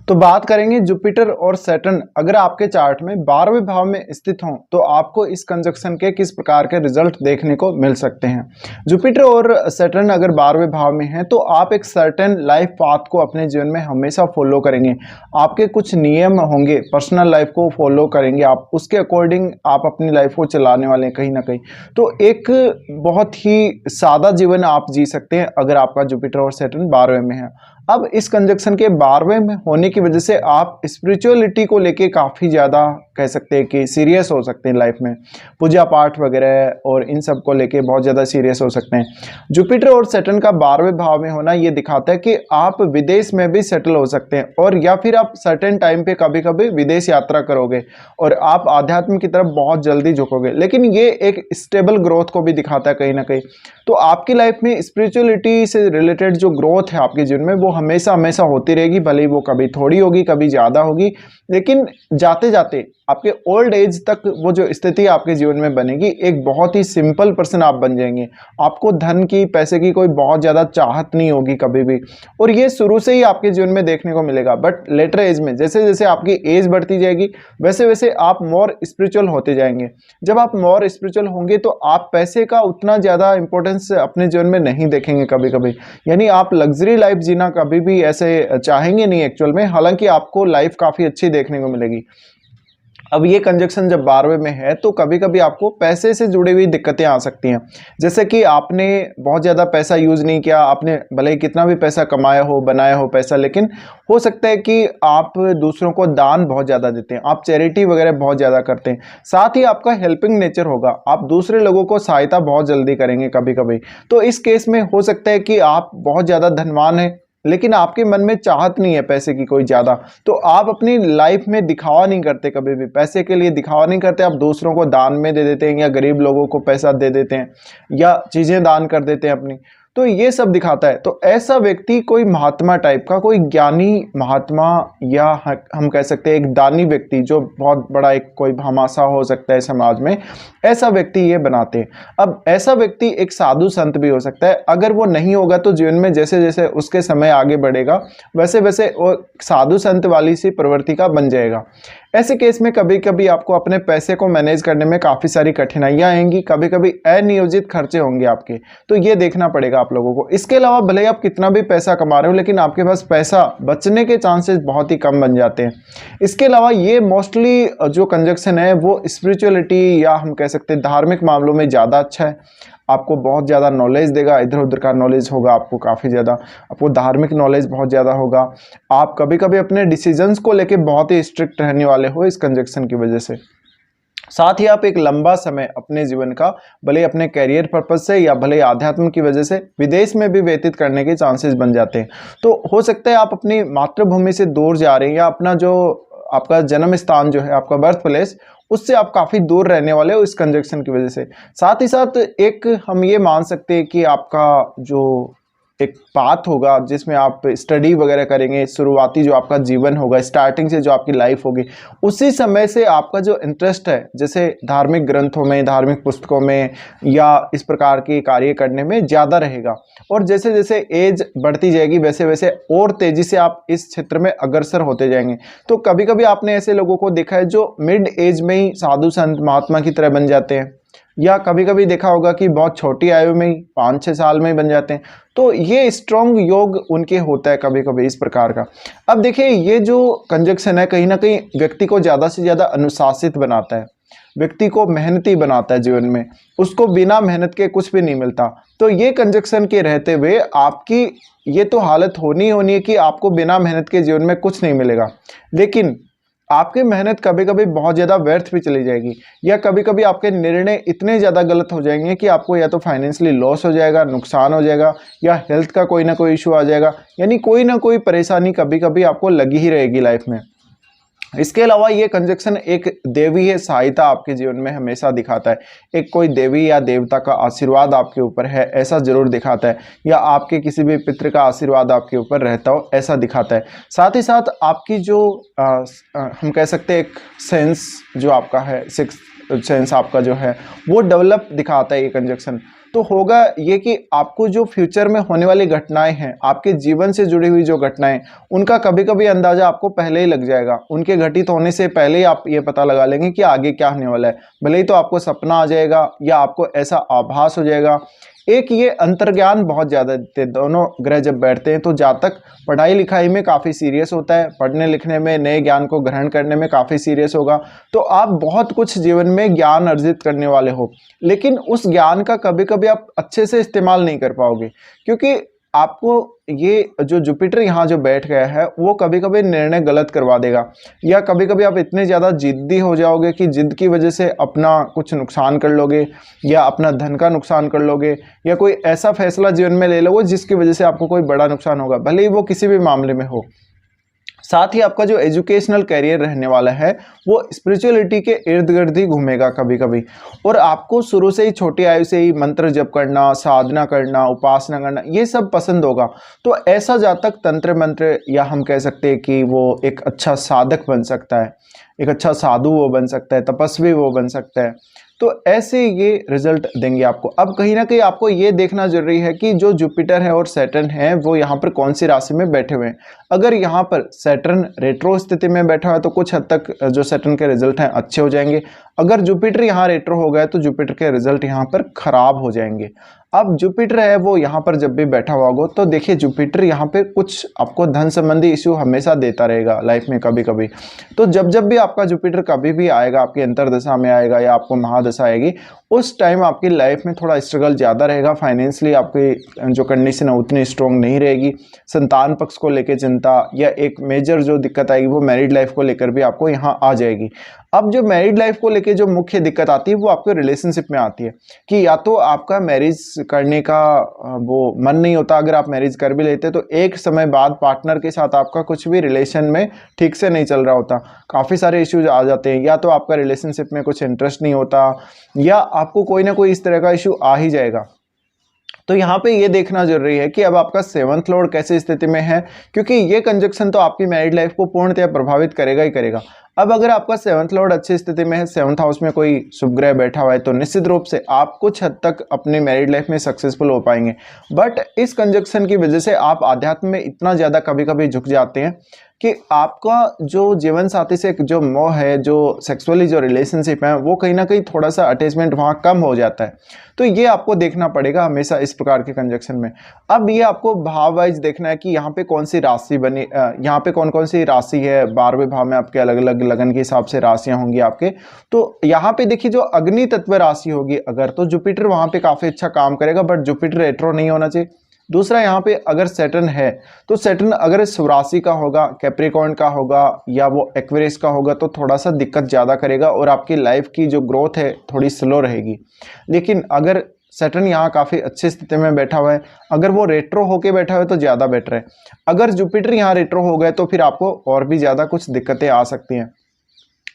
तो बात करेंगे जुपिटर और सैटर्न अगर आपके चार्ट में 12वें भाव में स्थित हों तो आपको इस कंजक्शन के किस प्रकार के रिजल्ट देखने को मिल सकते हैं। जुपिटर और सैटर्न अगर 12वें भाव में हैं तो आप एक सर्टेन लाइफ पाथ को अपने जीवन में हमेशा फॉलो करेंगे। आपके कुछ नियम होंगे, पर्सनल लाइफ को फॉलो करेंगे आप, उसके अकॉर्डिंग आप अपनी लाइफ को चलाने वाले हैं कहीं ना कहीं। तो एक बहुत ही सादा जीवन आप जी सकते हैं अगर आपका जुपिटर और सैटर्न 12वें में है। अब इस कंजक्शन के 12वें में होने की वजह से आप स्पिरिचुअलिटी को लेके काफ़ी ज़्यादा कह सकते हैं कि सीरियस हो सकते हैं लाइफ में, पूजा पाठ वगैरह और इन सब को लेके बहुत ज़्यादा सीरियस हो सकते हैं। जुपिटर और सैटर्न का 12वें भाव में होना ये दिखाता है कि आप विदेश में भी सेटल हो सकते हैं, और या फिर आप सर्टेन टाइम पे कभी कभी विदेश यात्रा करोगे और आप आध्यात्म की तरफ बहुत जल्दी झुकोगे। लेकिन ये एक स्टेबल ग्रोथ को भी दिखाता है कहीं ना कहीं। तो आपकी लाइफ में स्पिरिचुअलिटी से रिलेटेड जो ग्रोथ है आपके जीवन में वो हमेशा हमेशा होती रहेगी, भले ही वो कभी थोड़ी होगी कभी ज़्यादा होगी, लेकिन जाते जाते आपके ओल्ड एज तक वो जो स्थिति आपके जीवन में बनेगी, एक बहुत ही सिंपल पर्सन आप बन जाएंगे। आपको धन की, पैसे की कोई बहुत ज़्यादा चाहत नहीं होगी कभी भी, और ये शुरू से ही आपके जीवन में देखने को मिलेगा। बट लेटर एज में जैसे जैसे आपकी एज बढ़ती जाएगी वैसे वैसे आप मोर स्पिरिचुअल होते जाएंगे। जब आप मोर स्पिरिचुअल होंगे तो आप पैसे का उतना ज़्यादा इंपॉर्टेंस अपने जीवन में नहीं देखेंगे कभी कभी, यानी आप लग्जरी लाइफ जीना कभी भी ऐसे चाहेंगे नहीं एक्चुअल में, हालांकि आपको लाइफ काफ़ी अच्छी देखने को मिलेगी। अब ये कंजक्शन जब 12वें में है तो कभी कभी आपको पैसे से जुड़ी हुई दिक्कतें आ सकती हैं, जैसे कि आपने बहुत ज़्यादा पैसा यूज़ नहीं किया, आपने भले ही कितना भी पैसा कमाया हो, बनाया हो पैसा, लेकिन हो सकता है कि आप दूसरों को दान बहुत ज़्यादा देते हैं, आप चैरिटी वगैरह बहुत ज़्यादा करते हैं, साथ ही आपका हेल्पिंग नेचर होगा, आप दूसरे लोगों को सहायता बहुत जल्दी करेंगे कभी कभी। तो इस केस में हो सकता है कि आप बहुत ज़्यादा धनवान हैं लेकिन आपके मन में चाहत नहीं है पैसे की कोई ज़्यादा, तो आप अपनी लाइफ में दिखावा नहीं करते, कभी भी पैसे के लिए दिखावा नहीं करते, आप दूसरों को दान में दे देते हैं या गरीब लोगों को पैसा दे देते हैं या चीज़ें दान कर देते हैं अपनी। तो ये सब दिखाता है। तो ऐसा व्यक्ति कोई महात्मा टाइप का, कोई ज्ञानी महात्मा, या हम कह सकते हैं एक दानी व्यक्ति जो बहुत बड़ा एक कोई भामाशाह हो सकता है समाज में, ऐसा व्यक्ति ये बनाते हैं। अब ऐसा व्यक्ति एक साधु संत भी हो सकता है, अगर वो नहीं होगा तो जीवन में जैसे जैसे उसके समय आगे बढ़ेगा वैसे वैसे वो साधु संत वाली सी प्रवृत्ति का बन जाएगा। ऐसे केस में कभी कभी आपको अपने पैसे को मैनेज करने में काफ़ी सारी कठिनाइयाँ आएंगी, कभी कभी अनियोजित खर्चे होंगे आपके, तो ये देखना पड़ेगा आप लोगों को। इसके अलावा भले ही आप कितना भी पैसा कमा रहे हो लेकिन आपके पास पैसा बचने के चांसेस बहुत ही कम बन जाते हैं। इसके अलावा ये मोस्टली जो कंजक्शन है वो स्पिरिचुअलिटी या हम कह सकते हैं धार्मिक मामलों में ज़्यादा अच्छा है, आपको बहुत ज़्यादा नॉलेज देगा, इधर उधर का नॉलेज होगा आपको काफ़ी ज़्यादा, आपको धार्मिक नॉलेज बहुत ज़्यादा होगा। आप कभी कभी अपने डिसीजंस को लेके बहुत ही स्ट्रिक्ट रहने वाले हो इस कंजक्शन की वजह से। साथ ही आप एक लंबा समय अपने जीवन का भले अपने कैरियर पर्पज से या भले आध्यात्म की वजह से विदेश में भी व्यतीत करने के चांसेस बन जाते हैं। तो हो सकता है आप अपनी मातृभूमि से दूर जा रहे हैं या अपना जो आपका जन्म स्थान जो है, आपका बर्थ प्लेस, उससे आप काफ़ी दूर रहने वाले हो इस कंजक्शन की वजह से। साथ ही साथ एक हम ये मान सकते हैं कि आपका जो एक पाथ होगा जिसमें आप स्टडी वगैरह करेंगे, शुरुआती जो आपका जीवन होगा, स्टार्टिंग से जो आपकी लाइफ होगी, उसी समय से आपका जो इंटरेस्ट है जैसे धार्मिक ग्रंथों में, धार्मिक पुस्तकों में या इस प्रकार के कार्य करने में ज़्यादा रहेगा। और जैसे जैसे एज बढ़ती जाएगी वैसे वैसे और तेज़ी से आप इस क्षेत्र में अग्रसर होते जाएंगे। तो कभी कभी आपने ऐसे लोगों को देखा है जो मिड एज में ही साधु संत महात्मा की तरह बन जाते हैं, या कभी कभी देखा होगा कि बहुत छोटी आयु में ही 5-6 साल में ही बन जाते हैं। तो ये स्ट्रॉन्ग योग उनके होता है कभी कभी इस प्रकार का। अब देखिए ये जो कंजक्शन है कहीं ना कहीं व्यक्ति को ज़्यादा से ज़्यादा अनुशासित बनाता है, व्यक्ति को मेहनती बनाता है जीवन में, उसको बिना मेहनत के कुछ भी नहीं मिलता। तो ये कंजक्शन के रहते हुए आपकी ये तो हालत होनी है कि आपको बिना मेहनत के जीवन में कुछ नहीं मिलेगा, लेकिन आपकी मेहनत कभी कभी बहुत ज़्यादा व्यर्थ भी चली जाएगी, या कभी कभी आपके निर्णय इतने ज़्यादा गलत हो जाएंगे कि आपको या तो फाइनेंशियली लॉस हो जाएगा, नुकसान हो जाएगा, या हेल्थ का कोई ना कोई इशू आ जाएगा, यानी कोई ना कोई परेशानी कभी कभी आपको लगी ही रहेगी लाइफ में। इसके अलावा ये कंजक्शन एक देवी सहायता आपके जीवन में हमेशा दिखाता है, एक कोई देवी या देवता का आशीर्वाद आपके ऊपर है ऐसा जरूर दिखाता है, या आपके किसी भी पितृ का आशीर्वाद आपके ऊपर रहता हो ऐसा दिखाता है। साथ ही साथ आपकी जो हम कह सकते हैं एक सेंस जो आपका है, सिक्स सेंस आपका जो है वो डेवलप दिखाता है ये कंजक्शन। तो होगा ये कि आपको जो फ्यूचर में होने वाली घटनाएं हैं, आपके जीवन से जुड़ी हुई जो घटनाएं, उनका कभी कभी अंदाजा आपको पहले ही लग जाएगा। उनके घटित होने से पहले ही आप ये पता लगा लेंगे कि आगे क्या होने वाला है। भले ही तो आपको सपना आ जाएगा या आपको ऐसा आभास हो जाएगा। एक ये अंतर्ज्ञान बहुत ज़्यादा देते हैं दोनों ग्रह जब बैठते हैं। तो जातक पढ़ाई लिखाई में काफ़ी सीरियस होता है, पढ़ने लिखने में, नए ज्ञान को ग्रहण करने में काफ़ी सीरियस होगा। तो आप बहुत कुछ जीवन में ज्ञान अर्जित करने वाले हो, लेकिन उस ज्ञान का कभी कभी आप अच्छे से इस्तेमाल नहीं कर पाओगे, क्योंकि आपको ये जो जुपिटर यहाँ जो बैठ गया है वो कभी कभी निर्णय गलत करवा देगा, या कभी कभी आप इतने ज़्यादा जिद्दी हो जाओगे कि जिद की वजह से अपना कुछ नुकसान कर लोगे, या अपना धन का नुकसान कर लोगे, या कोई ऐसा फैसला जीवन में ले लोगे जिसकी वजह से आपको कोई बड़ा नुकसान होगा, भले ही वो किसी भी मामले में हो। साथ ही आपका जो एजुकेशनल कैरियर रहने वाला है वो स्पिरिचुअलिटी के इर्द गिर्द ही घूमेगा कभी कभी। और आपको शुरू से ही छोटी आयु से ही मंत्र जप करना, साधना करना, उपासना करना, ये सब पसंद होगा। तो ऐसा जातक तंत्र मंत्र, या हम कह सकते हैं कि वो एक अच्छा साधक बन सकता है, एक अच्छा साधु वो बन सकता है, तपस्वी वो बन सकता है। तो ऐसे ये रिजल्ट देंगे आपको। अब कहीं ना कहीं आपको ये देखना जरूरी है कि जो जुपिटर है और सैटर्न है वो यहाँ पर कौन सी राशि में बैठे हुए हैं। अगर यहाँ पर सैटर्न रेट्रो स्थिति में बैठा हुआ है तो कुछ हद तक जो सैटर्न के रिजल्ट हैं अच्छे हो जाएंगे। अगर जुपिटर यहाँ रेट्रो हो गया तो जुपिटर के रिजल्ट यहाँ पर खराब हो जाएंगे। अब जुपिटर है वो यहाँ पर जब भी बैठा हुआ होगा तो देखिए जुपिटर यहाँ पे कुछ आपको धन संबंधी इश्यू हमेशा देता रहेगा लाइफ में कभी कभी। तो जब भी आपका जुपिटर कभी भी आएगा, आपकी अंतर्दशा में आएगा या आपको महादशा आएगी, उस टाइम आपकी लाइफ में थोड़ा स्ट्रगल ज़्यादा रहेगा। फाइनेंशियली आपकी जो कंडीशन है उतनी स्ट्रॉन्ग नहीं रहेगी। संतान पक्ष को लेकर चिंता, या एक मेजर जो दिक्कत आएगी वो मैरिड लाइफ को लेकर भी आपको यहाँ आ जाएगी। अब जो मैरिड लाइफ को लेके जो मुख्य दिक्कत आती है वो आपके रिलेशनशिप में आती है कि या तो आपका मैरिज करने का वो मन नहीं होता, अगर आप मैरिज कर भी लेते तो एक समय बाद पार्टनर के साथ आपका कुछ भी रिलेशन में ठीक से नहीं चल रहा होता, काफ़ी सारे इश्यूज आ जाते हैं। या तो आपका रिलेशनशिप में कुछ इंटरेस्ट नहीं होता, या आपको कोई ना कोई इस तरह का इशू आ ही जाएगा। तो यहाँ पे ये देखना जरूरी है कि अब आपका 7th लॉर्ड कैसी स्थिति में है, क्योंकि ये कंजक्शन तो आपकी मैरिड लाइफ को पूर्णतः प्रभावित करेगा ही करेगा। अब अगर आपका 7th लॉर्ड अच्छी स्थिति में है, 7th हाउस में कोई शुभ ग्रह बैठा हुआ है, तो निश्चित रूप से आप कुछ हद तक अपने मैरिड लाइफ में सक्सेसफुल हो पाएंगे। बट इस कंजक्शन की वजह से आप आध्यात्म में इतना ज़्यादा कभी कभी झुक जाते हैं कि आपका जो जीवन साथी से जो मोह है, जो सेक्सुअली जो रिलेशनशिप है, वो कहीं ना कहीं थोड़ा सा अटैचमेंट वहाँ कम हो जाता है। तो ये आपको देखना पड़ेगा हमेशा इस प्रकार के कंजक्शन में। अब ये आपको भाव वाइज देखना है कि यहाँ पे कौन सी राशि बनी, यहाँ पे कौन कौन सी राशि है। 12वें भाव में आपके अलग अलग लगन के हिसाब से राशियाँ होंगी आपके। तो यहाँ पे देखिए जो अग्नि तत्व राशि होगी अगर, तो जुपिटर वहाँ पे काफ़ी अच्छा काम करेगा, बट जुपिटर रेट्रो नहीं होना चाहिए। दूसरा यहाँ पे अगर सैटर्न है तो सैटर्न अगर स्वराशि का होगा, कैप्रिकॉर्न का होगा, या वो एक्वेरियस का होगा तो थोड़ा सा दिक्कत ज़्यादा करेगा और आपकी लाइफ की जो ग्रोथ है थोड़ी स्लो रहेगी। लेकिन अगर सैटर्न यहाँ काफ़ी अच्छी स्थिति में बैठा हुआ है, अगर वो रेट्रो होके बैठा हुआ है तो ज़्यादा बेटर है। अगर जुपिटर यहाँ रेट्रो हो गए तो फिर आपको और भी ज़्यादा कुछ दिक्कतें आ सकती हैं।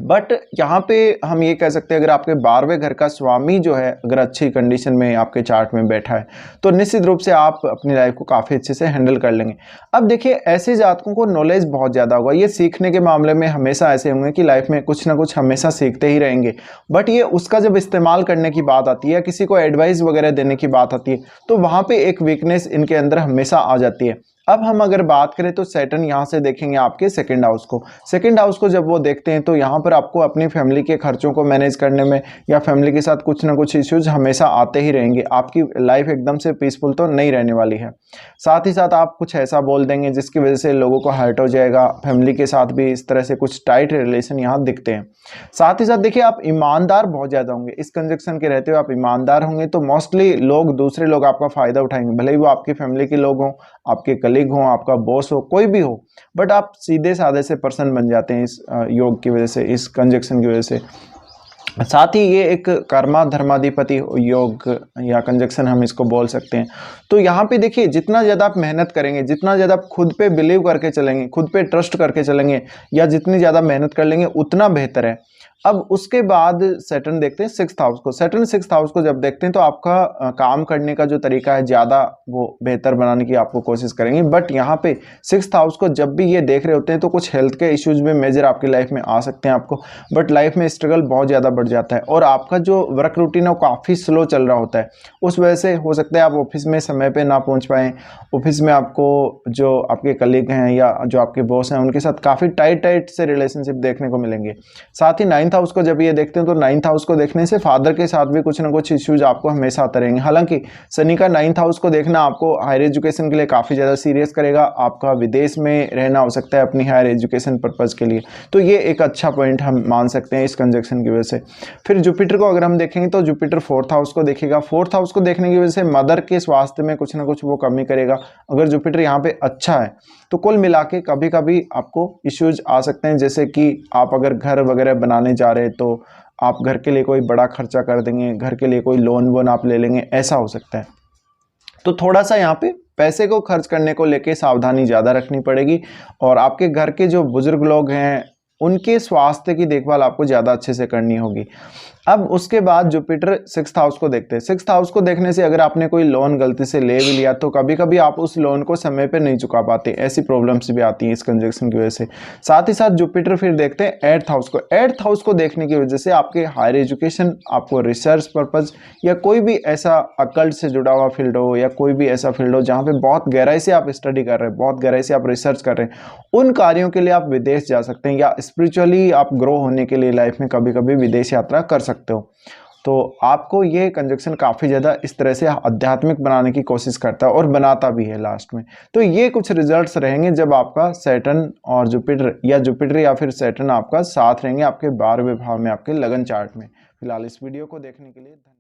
बट यहाँ पे हम ये कह सकते हैं अगर आपके 12वें घर का स्वामी जो है अगर अच्छी कंडीशन में आपके चार्ट में बैठा है तो निश्चित रूप से आप अपनी लाइफ को काफ़ी अच्छे से हैंडल कर लेंगे। अब देखिए ऐसे जातकों को नॉलेज बहुत ज़्यादा होगा, ये सीखने के मामले में हमेशा ऐसे होंगे कि लाइफ में कुछ ना कुछ हमेशा सीखते ही रहेंगे। बट ये उसका जब इस्तेमाल करने की बात आती है, किसी को एडवाइस वगैरह देने की बात आती है, तो वहाँ पर एक वीकनेस इनके अंदर हमेशा आ जाती है। अब हम अगर बात करें तो सैटर्न यहाँ से देखेंगे आपके सेकंड हाउस को। सेकंड हाउस को जब वो देखते हैं तो यहाँ पर आपको अपनी फैमिली के खर्चों को मैनेज करने में या फैमिली के साथ कुछ ना कुछ इश्यूज हमेशा आते ही रहेंगे। आपकी लाइफ एकदम से पीसफुल तो नहीं रहने वाली है। साथ ही साथ आप कुछ ऐसा बोल देंगे जिसकी वजह से लोगों को हर्ट हो जाएगा। फैमिली के साथ भी इस तरह से कुछ टाइट रिलेशन यहाँ दिखते हैं। साथ ही साथ देखिए आप ईमानदार बहुत ज़्यादा होंगे। इस कंजक्शन के रहते हुए आप ईमानदार होंगे तो मोस्टली दूसरे लोग आपका फ़ायदा उठाएंगे, भले ही वो आपकी फैमिली के लोग हों, आपके कलीग हो, आपका बॉस हो, कोई भी हो। बट आप सीधे साधे से पर्सन बन जाते हैं इस योग की वजह से, इस कंजक्शन की वजह से। साथ ही ये एक कर्मा धर्माधिपति योग या कंजक्शन हम इसको बोल सकते हैं। तो यहाँ पे देखिए जितना ज़्यादा आप मेहनत करेंगे, जितना ज़्यादा आप खुद पे बिलीव करके चलेंगे, खुद पे ट्रस्ट करके चलेंगे या जितनी ज़्यादा मेहनत कर लेंगे उतना बेहतर है। अब उसके बाद सैटर्न देखते हैं सिक्स्थ हाउस को। सैटर्न सिक्स्थ हाउस को जब देखते हैं तो आपका काम करने का जो तरीका है ज़्यादा वो बेहतर बनाने की आपको कोशिश करेंगे। बट यहाँ पे सिक्स्थ हाउस को जब भी ये देख रहे होते हैं तो कुछ हेल्थ के इश्यूज में मेजर आपकी लाइफ में आ सकते हैं आपको, बट लाइफ में स्ट्रगल बहुत ज़्यादा बढ़ जाता है और आपका जो वर्क रूटीन है वो काफ़ी स्लो चल रहा होता है। उस वजह से हो सकता है आप ऑफिस में समय पर ना पहुँच पाएँ, ऑफिस में आपको जो आपके कलीग हैं या जो आपके बॉस हैं उनके साथ काफ़ी टाइट से रिलेशनशिप देखने को मिलेंगे। साथ ही नाइन्थ हाउस को जब ये देखते हैं तो नाइन्थ हाउस को देखने से फादर के साथ भी कुछ ना कुछ इश्यूज आपको हमेशा आते रहेंगे। हालांकि शनि का नाइन्थ हाउस को देखना आपको हायर एजुकेशन के लिए काफ़ी ज़्यादा सीरियस करेगा, आपका विदेश में रहना हो सकता है अपनी हायर एजुकेशन पर्पज़ के लिए, तो ये एक अच्छा पॉइंट हम मान सकते हैं इस कंजक्शन की वजह से। फिर जुपिटर को अगर हम देखेंगे तो जुपिटर फोर्थ हाउस को देखेगा। फोर्थ हाउस को देखने की वजह से मदर के स्वास्थ्य में कुछ ना कुछ वो कमी करेगा। अगर जुपिटर यहाँ पे अच्छा है तो कुल मिला के कभी कभी आपको इश्यूज आ सकते हैं, जैसे कि आप अगर घर वगैरह बनाने जा रहे हैं तो आप घर के लिए कोई बड़ा खर्चा कर देंगे, घर के लिए कोई लोन वोन आप ले लेंगे, ऐसा हो सकता है। तो थोड़ा सा यहाँ पे पैसे को खर्च करने को लेके सावधानी ज़्यादा रखनी पड़ेगी और आपके घर के जो बुजुर्ग लोग हैं उनके स्वास्थ्य की देखभाल आपको ज़्यादा अच्छे से करनी होगी। अब उसके बाद जुपिटर सिक्स्थ हाउस को देखते हैं। सिक्स्थ हाउस को देखने से अगर आपने कोई लोन गलती से ले भी लिया तो कभी कभी आप उस लोन को समय पे नहीं चुका पाते, ऐसी प्रॉब्लम्स भी आती हैं इस कंजक्शन की वजह से। साथ ही साथ जुपिटर फिर देखते हैं एट्थ हाउस को। एट्थ हाउस को देखने की वजह से आपके हायर एजुकेशन, आपको रिसर्च पर्पज़ या कोई भी ऐसा अकल्ट से जुड़ा हुआ फील्ड हो या कोई भी ऐसा फील्ड हो जहाँ पे बहुत गहराई से आप स्टडी कर रहे हैं, बहुत गहराई से आप रिसर्च कर रहे हैं, उन कार्यों के लिए आप विदेश जा सकते हैं या स्पिरिचुअली आप ग्रो होने के लिए लाइफ में कभी कभी विदेश यात्रा कर सकते हो। तो आपको ये कंजक्शन काफ़ी ज़्यादा इस तरह से आध्यात्मिक बनाने की कोशिश करता है और बनाता भी है लास्ट में। तो ये कुछ रिजल्ट्स रहेंगे जब आपका सैटर्न और जुपिटर या फिर सैटर्न आपका साथ रहेंगे आपके 12वें भाव में, आपके लगन चार्ट में। फिलहाल इस वीडियो को देखने के लिए धन्यवाद।